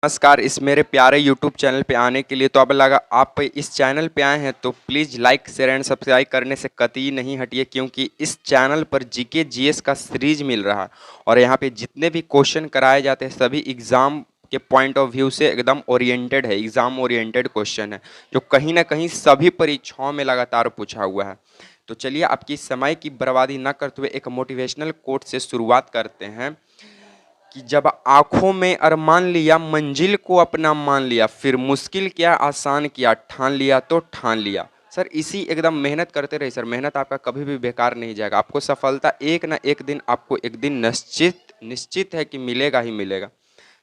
नमस्कार। इस मेरे प्यारे YouTube चैनल पे आने के लिए तो अब लगा आप इस चैनल पे आए हैं तो please like share and subscribe करने से कतई नहीं हटिए, क्योंकि इस चैनल पर जीके जीएस का सीरीज मिल रहा है और यहाँ पे जितने भी क्वेश्चन कराए जाते हैं सभी एग्ज़ाम के पॉइंट ऑफ व्यू से एकदम ओरिएंटेड है, एग्ज़ाम ओरिएंटेड क्वेश्चन है जो कहीं ना कहीं सभी परीक्षाओं में लगातार पूछा हुआ है। तो चलिए आपकी समय की बर्बादी न करते हुए एक मोटिवेशनल कोट से शुरुआत करते हैं कि जब आंखों में अरमान लिया, मंजिल को अपना मान लिया, फिर मुश्किल क्या आसान किया, ठान लिया तो ठान लिया। सर इसी एकदम मेहनत करते रहिए सर, मेहनत आपका कभी भी बेकार नहीं जाएगा, आपको सफलता एक ना एक दिन, आपको एक दिन निश्चित निश्चित है कि मिलेगा ही मिलेगा।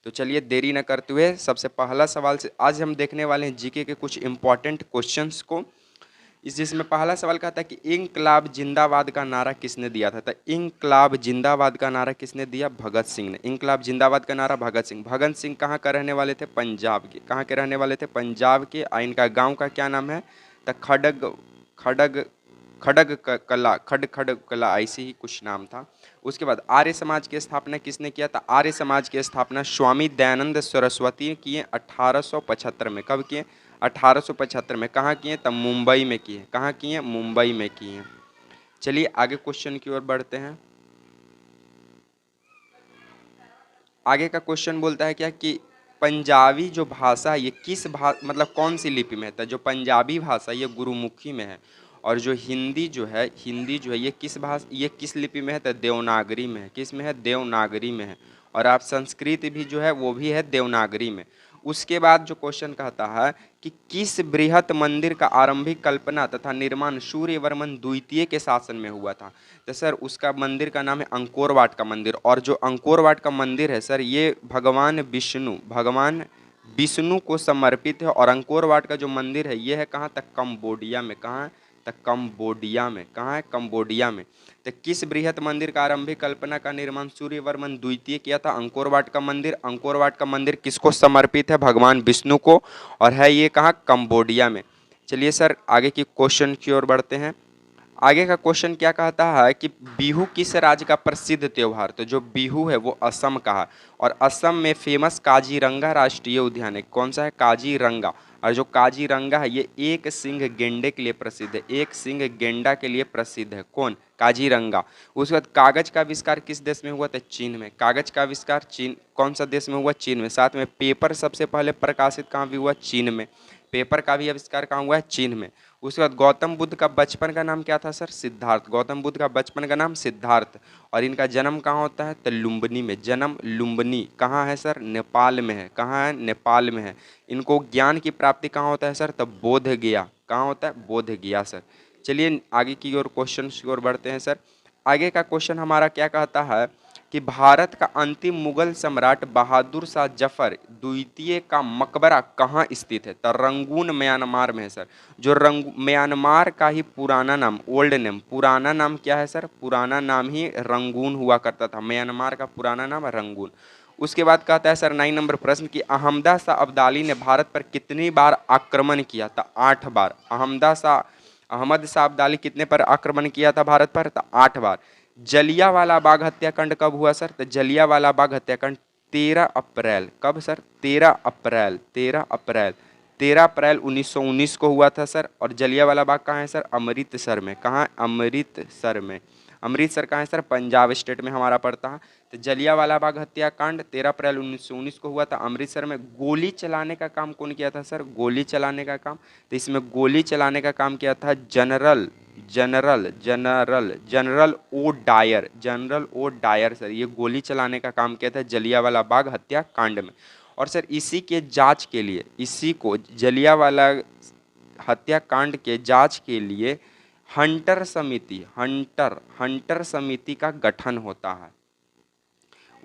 तो चलिए देरी न करते हुए सबसे पहला सवाल से आज हम देखने वाले हैं जीके के कुछ इंपॉर्टेंट क्वेश्चंस को। इस जिसमें पहला सवाल कहता है कि इंकलाब जिंदाबाद का नारा किसने दिया था। तो इंकलाब जिंदाबाद का नारा किसने दिया? भगत सिंह ने। इंकलाब जिंदाबाद का नारा भगत सिंह। भगत सिंह कहाँ का रहने वाले थे? पंजाब के। कहाँ के रहने वाले थे? पंजाब के। इनका गांव का क्या नाम है? तो खड़ग खड़ग खड़ग कला, खड़ खड़ कला, ऐसी ही कुछ नाम था। उसके बाद आर्य समाज की स्थापना किसने किया था? आर्य समाज की स्थापना स्वामी दयानंद सरस्वती किए 1875 में। कब किए? 1875 में। कहाँ किए? तब मुंबई में किए। कहाँ किए? मुंबई में किए। चलिए आगे क्वेश्चन की ओर बढ़ते हैं। आगे का क्वेश्चन बोलता है क्या कि पंजाबी जो भाषा है ये किस मतलब कौन सी लिपि में है? तो जो पंजाबी भाषा ये गुरुमुखी में है, और जो हिंदी जो है ये किस लिपि में है? तो देवनागरी में है। किस में है? देवनागरी में है। और आप संस्कृत भी जो है वो भी है देवनागरी में। उसके बाद जो क्वेश्चन कहता है कि किस बृहत मंदिर का आरंभिक कल्पना तथा निर्माण सूर्यवर्मन द्वितीय के शासन में हुआ था? तो सर उसका मंदिर का नाम है अंकोर वाट का मंदिर। और जो अंकोर वाट का मंदिर है सर ये भगवान विष्णु को समर्पित है। और अंकोर वाट का जो मंदिर है ये है कहाँ तक? कंबोडिया में। कहाँ है? तक कंबोडिया में। कहाँ है? कंबोडिया में। तो किस बृहत मंदिर का आरंभिक कल्पना का निर्माण सूर्यवर्मन द्वितीय किया था? अंकोर वाट का मंदिर। अंकोर वाट का मंदिर किसको समर्पित है? भगवान विष्णु को। और है ये कहाँ? कंबोडिया में। चलिए सर आगे की क्वेश्चन की ओर बढ़ते हैं। आगे का क्वेश्चन क्या कहता है कि बिहू किस राज्य का प्रसिद्ध त्योहार? तो जो बिहू है वो असम का है। और असम में फेमस काजीरंगा राष्ट्रीय उद्यान है। कौन सा है? काजीरंगा। और जो काजीरंगा है ये एक सिंह गेंडे के लिए प्रसिद्ध है। एक सिंह गेंडा के लिए प्रसिद्ध है। कौन? काजीरंगा। उसके बाद कागज का आविष्कार किस देश में हुआ था? चीन में। कागज का आविष्कार चीन, कौन सा देश में हुआ? चीन में। साथ में पेपर सबसे पहले प्रकाशित कहाँ भी हुआ? चीन में। पेपर का भी आविष्कार कहाँ हुआ है? चीन में। उसके बाद गौतम बुद्ध का बचपन का नाम क्या था सर? सिद्धार्थ। गौतम बुद्ध का बचपन का नाम सिद्धार्थ। और इनका जन्म कहाँ होता है? तो लुम्बिनी में। जन्म लुम्बिनी कहाँ है सर? नेपाल में है। कहाँ है? नेपाल में है। इनको ज्ञान की प्राप्ति कहाँ होता है सर? तो बोध गया। कहाँ होता है? बोध गया सर। चलिए आगे की ओर क्वेश्चन की ओर बढ़ते हैं सर। आगे का क्वेश्चन हमारा क्या कहता है कि भारत का अंतिम मुगल सम्राट बहादुर शाह जफर द्वितीय का मकबरा कहाँ स्थित है? तो रंगून म्यांमार में है सर। जो म्यांमार का ही पुराना नाम, ओल्ड नेम, पुराना नाम क्या है सर? पुराना नाम ही रंगून हुआ करता था। म्यांमार का पुराना नाम रंगून। उसके बाद कहता है सर 9 नंबर प्रश्न कि अहमदा शाह अब्दाली ने भारत पर कितनी बार आक्रमण किया था? 8 बार। अहमद शाह अब्दाली कितने पर आक्रमण किया था भारत पर? तो 8 बार। जलियांवाला बाग हत्याकांड कब हुआ सर? तो जलियांवाला बाग हत्याकांड 13 अप्रैल। कब सर? 13 अप्रैल। 13 अप्रैल 1919 को हुआ था सर। और जलियांवाला बाग कहाँ है सर? अमृतसर में। कहाँ? अमृतसर में। अमृतसर कहाँ है सर? पंजाब स्टेट में हमारा पड़ता है। तो जलियांवाला बाग हत्याकांड 13 अप्रैल 1919 को हुआ था अमृतसर में। गोली चलाने का काम कौन किया था सर? गोली चलाने का काम, तो इसमें गोली चलाने का काम किया था general general general general O Dyer. General O Dyer sir ये गोली चलाने का काम किया था जलियांवाला बाग हत्याकांड में। और सर इसी के जांच के लिए, इसी को जलियांवाला हत्याकांड के जांच के लिए हंटर समिति का गठन होता है।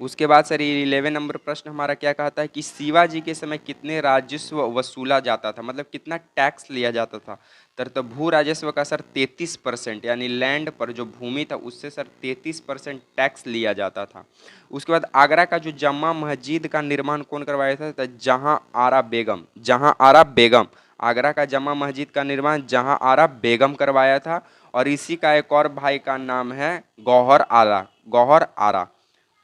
उसके बाद सर 11 नंबर प्रश्न हमारा क्या कहता है कि शिवाजी के समय कितने राजस्व वसूला जाता था? मतलब कितना टैक्स लिया जाता था? तो भू राजस्व का सर 33%, यानी लैंड पर जो भूमि था उससे सर 33% टैक्स लिया जाता था। उसके बाद आगरा का जो जमा मस्जिद का निर्माण कौन करवाया था? तो जहां आरा बेगम। जहां आरा बेगम। आगरा का जमा मस्जिद का निर्माण जहां आरा बेगम करवाया था। और इसी का एक और भाई का नाम है गौहर आरा। गौहर आरा।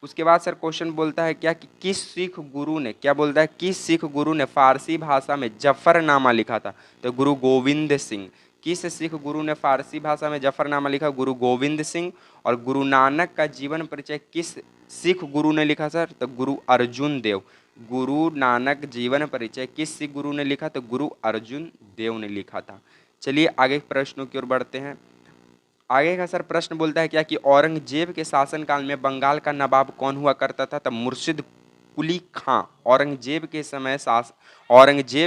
उसके बाद सर क्वेश्चन बोलता है क्या कि किस सिख गुरु ने, क्या बोलता है, किस सिख गुरु ने फारसी भाषा में जफरनामा लिखा था? तो गुरु गोविंद सिंह। किस सिख गुरु ने फारसी भाषा में जफरनामा लिखा? गुरु गोविंद सिंह। और गुरु नानक का जीवन परिचय किस सिख गुरु ने लिखा सर? तो गुरु अर्जुन देव। गुरु नानक जीवन परिचय किस सिख गुरु ने लिखा? तो गुरु अर्जुन देव ने लिखा था। चलिए आगे प्रश्नों की ओर बढ़ते हैं। आगे का सर प्रश्न बोलता है क्या कि औरंगजेब के शासनकाल में बंगाल का नवाब कौन हुआ करता था? तब मुर्शिद कुली खां। औरंगजेब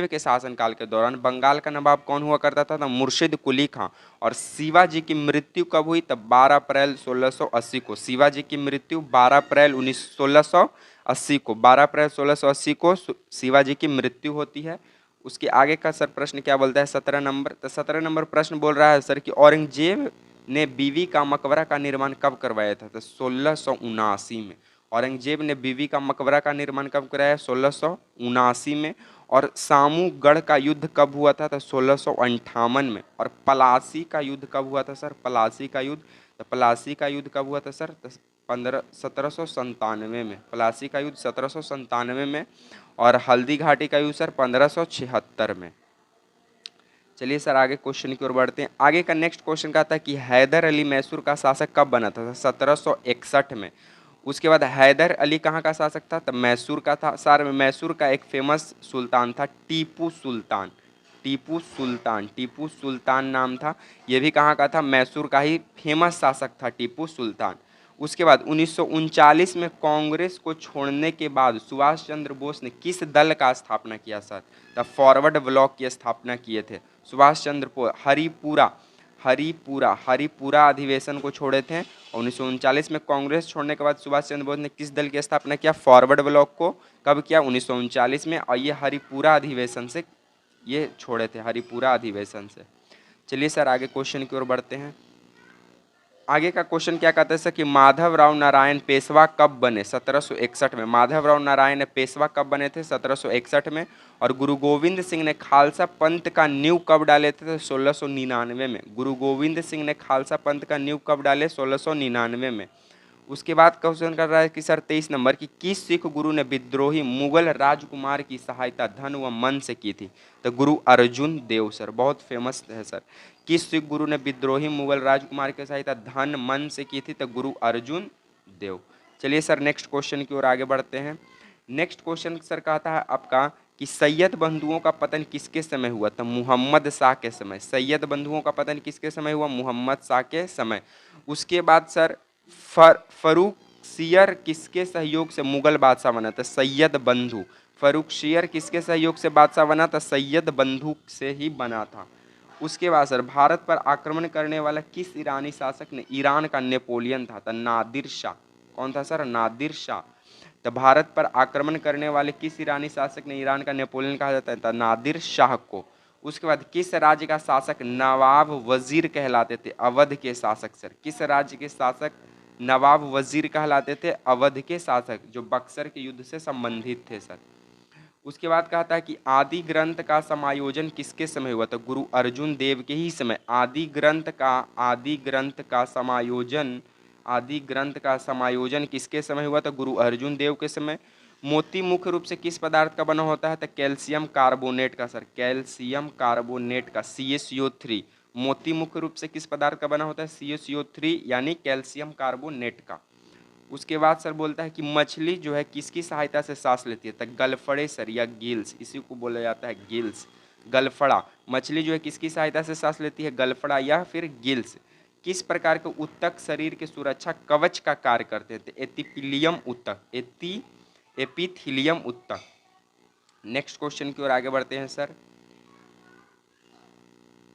के शासनकाल के दौरान बंगाल का नवाब कौन हुआ करता था? तब मुर्शिद कुली खां। और शिवाजी की मृत्यु कब हुई? तब 12 अप्रैल 1680 को। शिवाजी की मृत्यु 12 अप्रैल 1680 को, 12 अप्रैल 1680 को शिवाजी की मृत्यु होती है। उसके आगे का सर प्रश्न क्या बोलता है? 17 नंबर। तो 17 नंबर प्रश्न बोल रहा है सर कि औरंगजेब ने बीवी का मकबरा का निर्माण कब करवाया था? तो 1679 में। औरंगजेब ने बीवी का मकबरा का निर्माण कब कराया? 1679 में। और सामूगढ़ का युद्ध कब हुआ था? तो 1658 में। और पलासी का युद्ध कब हुआ था सर? पलासी का युद्ध, तो पलासी का युद्ध कब हुआ था सर? तो 1797 में। पलासी का युद्ध 1797 में। और हल्दी घाटी का युद्ध सर 1576 में। चलिए सर आगे क्वेश्चन की ओर बढ़ते हैं। आगे का नेक्स्ट क्वेश्चन का था कि हैदर अली मैसूर का शासक कब बना था? 1761 में। उसके बाद हैदर अली कहाँ का शासक था? तब मैसूर का था। सर मैसूर का एक फेमस सुल्तान था टीपू सुल्तान। टीपू सुल्तान, टीपू सुल्तान नाम था। ये भी कहाँ का था? मैसूर का ही फेमस शासक था टीपू सुल्तान। उसके बाद 1939 में कांग्रेस को छोड़ने के बाद सुभाष चंद्र बोस ने किस दल का स्थापना किया सर? द फॉरवर्ड ब्लॉक की स्थापना किए थे सुभाष चंद्र बोस। हरिपुरा अधिवेशन को छोड़े थे। 1939 में कांग्रेस छोड़ने के बाद सुभाष चंद्र बोस ने किस दल की स्थापना किया? फॉरवर्ड ब्लॉक को। कब किया? 1939 में। और ये हरिपुरा अधिवेशन से ये छोड़े थे, हरिपुरा अधिवेशन से। चलिए सर आगे क्वेश्चन की ओर बढ़ते हैं। आगे का क्वेश्चन क्या कहते हैं सर कि माधवराव नारायण पेशवा कब बने? 1761 में। माधवराव नारायण पेशवा कब बने थे? 1761 में। और गुरु गोविंद सिंह ने खालसा पंथ का नींव कब डाले थे? 1699 में। गुरु गोविंद सिंह ने खालसा पंथ का नींव कब डाले? 1699 में। उसके बाद क्वेश्चन कर रहा है कि सर 23 नंबर की किस सिख गुरु ने विद्रोही मुगल राजकुमार की सहायता धन व मन से की थी? तो गुरु अर्जुन देव सर, बहुत फेमस है सर। किस सिख गुरु ने विद्रोही मुगल राजकुमार की सहायता धन मन से की थी? तो गुरु अर्जुन देव। चलिए सर नेक्स्ट क्वेश्चन की ओर आगे बढ़ते हैं। नेक्स्ट क्वेश्चन सर कहता है आपका कि सैयद बंधुओं का पतन किसके समय हुआ? तो मुहम्मद शाह के समय। सैयद बंधुओं का पतन किसके समय हुआ? मुहम्मद शाह के समय। उसके बाद सर फर्रुखसियर किसके सहयोग से मुगल बादशाह बना? था सैयद बंधु। फर्रुखसियर किसके सहयोग से बादशाह बना? था सैयद बंधु से ही बना था। उसके बाद सर भारत पर आक्रमण करने वाला किस ईरानी शासक ने? ईरान का नेपोलियन था नादिर शाह। कौन था सर? नादिर शाह। तो भारत पर आक्रमण करने वाले किस ईरानी शासक ने ईरान का नेपोलियन कहा जाता था? नादिर शाह को। उसके बाद किस राज्य का शासक नवाब वजीर कहलाते थे? अवध के शासक सर। किस राज्य के शासक नवाब वजीर कहलाते थे? अवध के शासक, जो बक्सर के युद्ध से संबंधित थे सर। उसके बाद कहता है कि आदि ग्रंथ का समायोजन किसके समय हुआ? तो गुरु अर्जुन देव के ही समय। आदि ग्रंथ का समायोजन किसके समय हुआ? तो गुरु अर्जुन देव के समय। मोती मुख्य रूप से किस पदार्थ का बना होता है? तो कैल्शियम कार्बोनेट का सर। कैल्शियम कार्बोनेट का CaCO3। मोती मुख्य रूप से किस पदार्थ का बना होता है? CaCO3 यानी कैल्शियम कार्बोनेट का। उसके बाद सर बोलता है कि मछली जो है किसकी सहायता से सांस लेती है? तो गलफड़े सर या गिल्स, इसी को बोला जाता है गिल्स। गलफड़ा। मछली जो है किसकी सहायता से सांस लेती है? गलफड़ा या फिर गिल्स। किस प्रकार के ऊतक शरीर के सुरक्षा कवच का कार्य करते थे? एपिथेलियम ऊतक। एपिथेलियम ऊतक। नेक्स्ट क्वेश्चन की ओर आगे बढ़ते हैं सर।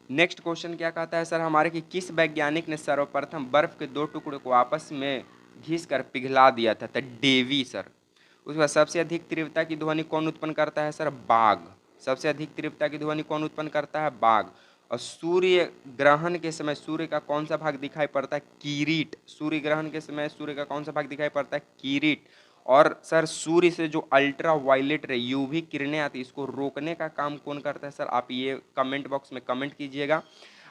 नेक्स्ट क्वेश्चन क्या कहता है सर हमारे कि किस वैज्ञानिक ने सर्वप्रथम बर्फ के दो टुकड़े को आपस में घिस कर पिघला दिया था? तो डेवी सर। उसके बाद सबसे अधिक तीव्रता की ध्वनि कौन उत्पन्न करता है सर? बाघ। सबसे अधिक तीव्रता की ध्वनि कौन उत्पन्न करता है? बाघ। और सूर्य ग्रहण के समय सूर्य का कौन सा भाग दिखाई पड़ता है? किरीट। सूर्य ग्रहण के समय सूर्य का कौन सा भाग दिखाई पड़ता है? किरीट। और सर सूर्य से जो अल्ट्रा वायलेट रे UV किरणें आती है, इसको रोकने का काम कौन करता है सर? आप ये कमेंट बॉक्स में कमेंट कीजिएगा।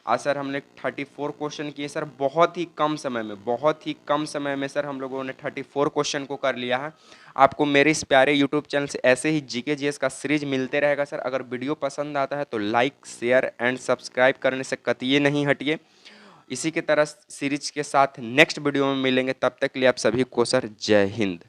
आज सर हमने 34 क्वेश्चन किए सर, बहुत ही कम समय में, बहुत ही कम समय में सर हम लोगों ने 34 क्वेश्चन को कर लिया है। आपको मेरे इस प्यारे यूट्यूब चैनल से ऐसे ही जीके जीएस का सीरीज मिलते रहेगा सर। अगर वीडियो पसंद आता है तो लाइक शेयर एंड सब्सक्राइब करने से कतई नहीं हटिए। इसी की तरह सीरीज के साथ नेक्स्ट वीडियो में मिलेंगे, तब तक के लिए आप सभी को सर जय हिंद।